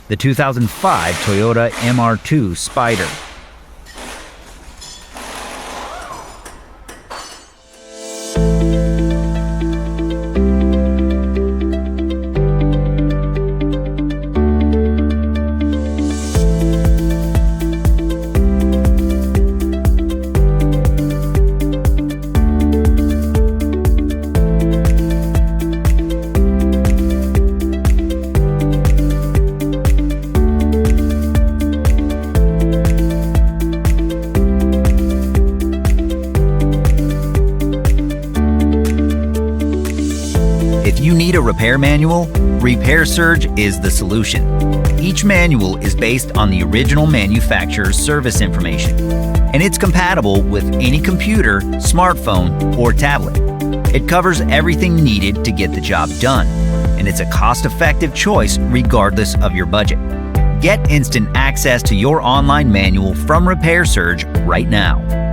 the 2005 Toyota MR2 Spyder. If you need a repair manual, Repair Surge is the solution. Each manual is based on the original manufacturer's service information, and it's compatible with any computer, smartphone, or tablet. It covers everything needed to get the job done, and it's a cost-effective choice regardless of your budget. Get instant access to your online manual from Repair Surge right now.